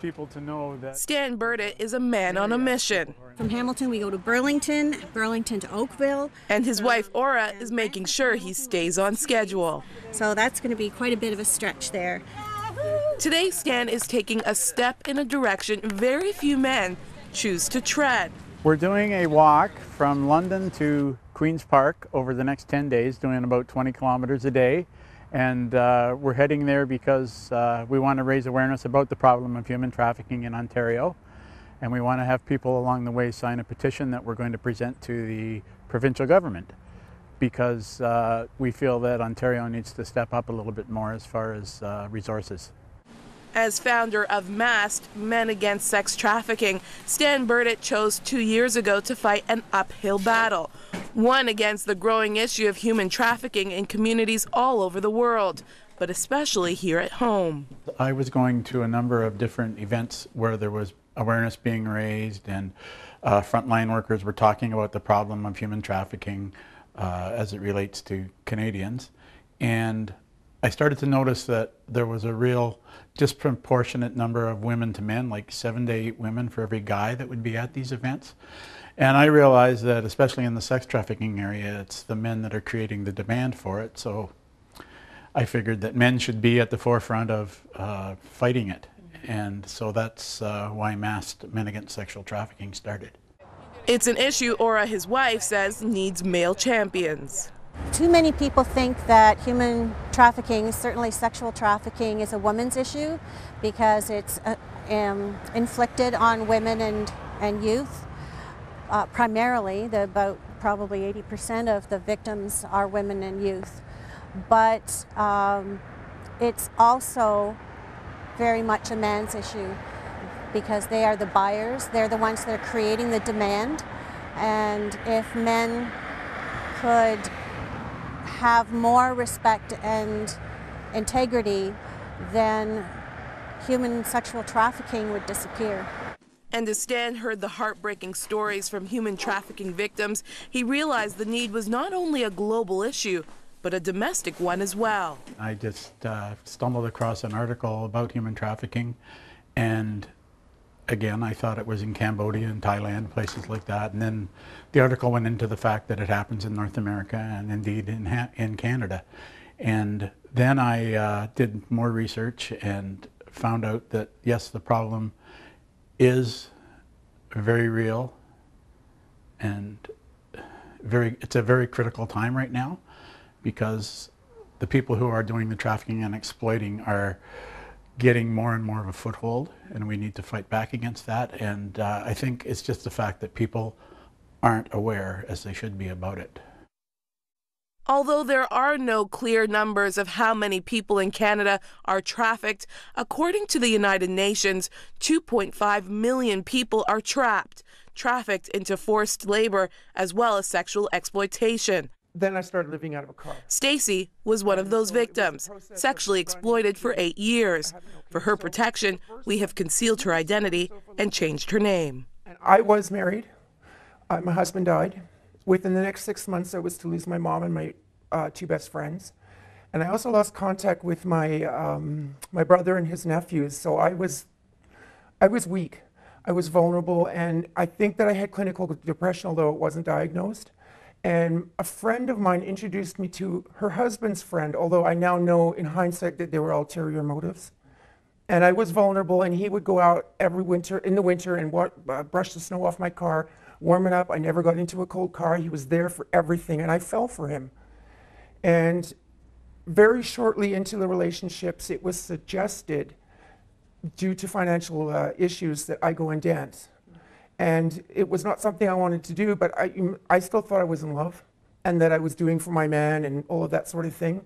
people to know that Stan Burdett is a man on a mission. From Hamilton, we go to Burlington, Burlington to Oakville. And his wife, Aura, is making sure he stays on schedule. So that's going to be quite a bit of a stretch there. Today, Stan is taking a step in a direction very few men choose to tread. we're doing a walk from London to Queen's Park over the next 10 days, doing about 20 kilometers a day. And we're heading there because we want to raise awareness about the problem of human trafficking in Ontario. And we want to have people along the way sign a petition that we're going to present to the provincial government, because we feel that Ontario needs to step up a little bit more as far as resources. As founder of MAST, Men Against Sex Trafficking, Stan Burdett chose 2 years ago to fight an uphill battle, one against the growing issue of human trafficking in communities all over the world, but especially here at home. I was going to a number of different events where there was awareness being raised, and frontline workers were talking about the problem of human trafficking as it relates to Canadians. And I started to notice that there was a real disproportionate number of women to men, like 7 to 8 women for every guy that would be at these events. And I realized that, especially in the sex trafficking area, it's the men that are creating the demand for it. So I figured that men should be at the forefront of fighting it. And so that's why MAST, Men Against Sexual Trafficking, started. It's an issue Aura, his wife, says needs male champions. Too many people think that human trafficking, certainly sexual trafficking, is a woman's issue because it's inflicted on women and youth. Primarily, about probably 80% of the victims are women and youth. But it's also very much a man's issue because they are the buyers, they're the ones that are creating the demand. And if men could have more respect and integrity, then human sexual trafficking would disappear. And as Stan heard the heartbreaking stories from human trafficking victims, he realized the need was not only a global issue, but a domestic one as well. I just stumbled across an article about human trafficking, and again, I thought it was in Cambodia and Thailand, places like that. And then the article went into the fact that it happens in North America and indeed in Canada. And then I did more research and found out that, yes, the problem is very real, and it's a very critical time right now, because the people who are doing the trafficking and exploiting are getting more and more of a foothold, and we need to fight back against that. And I think it's just the fact that people aren't aware as they should be about it. Although there are no clear numbers of how many people in Canada are trafficked, according to the United Nations, 2.5 million people are trafficked into forced labor as well as sexual exploitation. Then I started living out of a car. Stacy was one of those victims, sexually exploited for 8 years. For her protection, we have concealed her identity and changed her name. I was married. My husband died. Within the next 6 months, I was to lose my mom and my 2 best friends. And I also lost contact with my my brother and his nephews. So I was weak. I was vulnerable, and I think that I had clinical depression, although it wasn't diagnosed. And a friend of mine introduced me to her husband's friend, although I now know in hindsight that they were ulterior motives. And I was vulnerable, and he would go out every winter, in the winter, and brush the snow off my car, warm it up. I never got into a cold car. He was there for everything, and I fell for him. And very shortly into the relationships, it was suggested, due to financial issues, that I go and dance. And it was not something I wanted to do, but I still thought I was in love and that I was doing for my man and all of that sort of thing.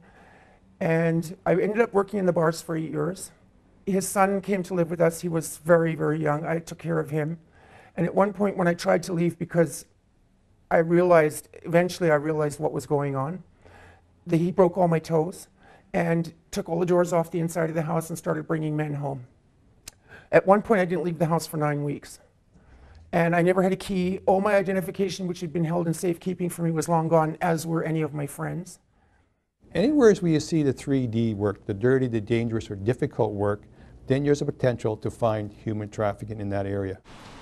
And I ended up working in the bars for 8 years. His son came to live with us. He was very, very young. I took care of him. And at one point when I tried to leave, because eventually I realized what was going on, that he broke all my toes and took all the doors off the inside of the house and started bringing men home. At one point I didn't leave the house for 9 weeks. And I never had a key. All my identification, which had been held in safekeeping for me, was long gone, as were any of my friends. Anywhere where you see the 3D work, the dirty, the dangerous, or difficult work, then there's a potential to find human trafficking in that area.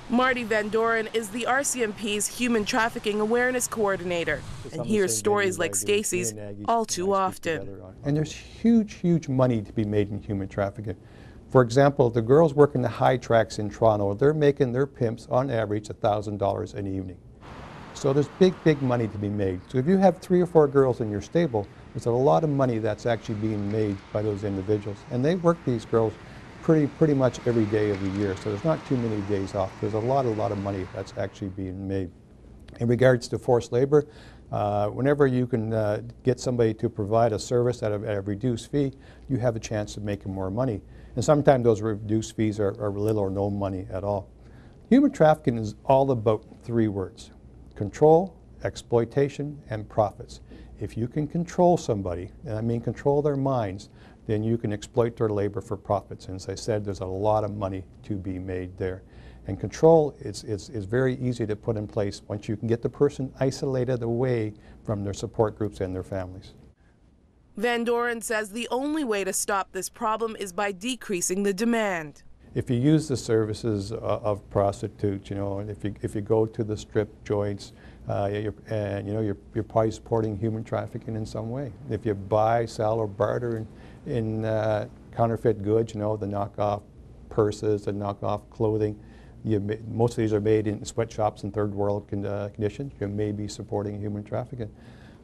Marty Van Doren is the RCMP's Human Trafficking Awareness Coordinator and hears stories like Stacy's all too often. And there's huge money to be made in human trafficking. For example, the girls working the high tracks in Toronto, they're making their pimps on average $1,000 an evening. So there's big money to be made. So if you have 3 or 4 girls in your stable, there's a lot of money that's actually being made by those individuals. And they work these girls pretty much every day of the year, so there's not too many days off. There's a lot of money that's actually being made. In regards to forced labor, whenever you can get somebody to provide a service at a reduced fee, you have a chance of making more money. And sometimes those reduced fees are little or no money at all. Human trafficking is all about 3 words: control, exploitation, and profits. If you can control somebody, and I mean control their minds, then you can exploit their labor for profits. And as I said, there's a lot of money to be made there. And control is very easy to put in place once you can get the person isolated away from their support groups and their families. Van Doren says the only way to stop this problem is by decreasing the demand. If you use the services of prostitutes, you know, if you go to the strip joints, you're probably supporting human trafficking in some way. If you buy, sell, or barter in counterfeit goods, you know, the knockoff purses, the knockoff clothing, most of these are made in sweatshops in third world conditions. You may be supporting human trafficking.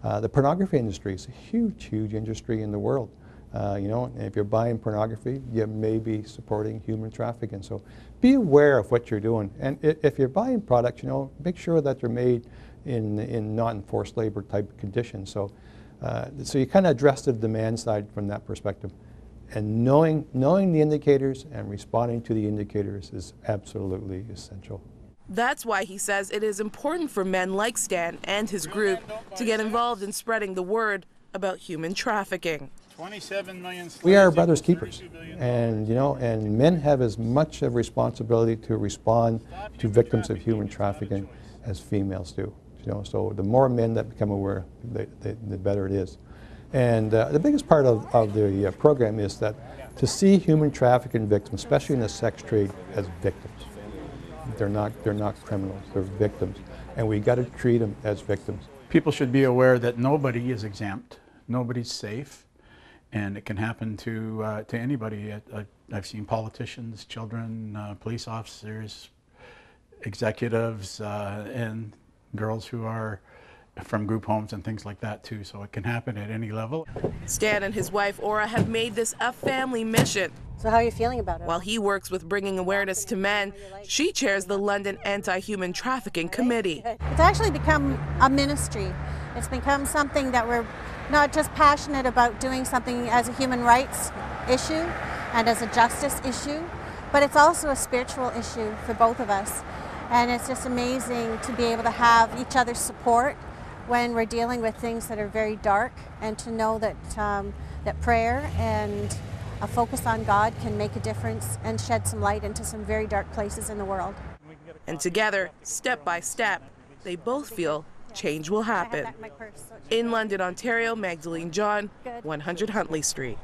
The pornography industry is a huge industry in the world. You know, if you're buying pornography, you may be supporting human trafficking. So be aware of what you're doing. And if you're buying products, you know, make sure that they're made in not enforced labor type conditions. So you kind of address the demand side from that perspective. And knowing the indicators and responding to the indicators is absolutely essential. That's why he says it is important for men like Stan and his group to get involved in spreading the word about human trafficking. 27 million we are brothers keepers, and you know, and men have as much of a responsibility to respond to victims of human trafficking as females do. You know, so the more men that become aware, the better it is. And the biggest part of the program is that to see human trafficking victims, especially in the sex trade, as victims. They're not criminals, they're victims, and we got to treat them as victims. People should be aware that nobody is exempt, nobody's safe, and it can happen to anybody. I've seen politicians, children, police officers, executives, and girls who are from group homes and things like that too, so it can happen at any level. Stan and his wife Ora have made this a family mission. So how are you feeling about it? While he works with bringing awareness to men, she chairs the London Anti-Human Trafficking Committee. It's actually become a ministry. It's become something that we're not just passionate about doing something as a human rights issue and as a justice issue, but it's also a spiritual issue for both of us. And it's just amazing to be able to have each other's support when we're dealing with things that are very dark, and to know that that prayer and a focus on God can make a difference and shed some light into some very dark places in the world. And together, step by step, they both feel change will happen. In London, Ontario, Magdalene John, 100 Huntley Street.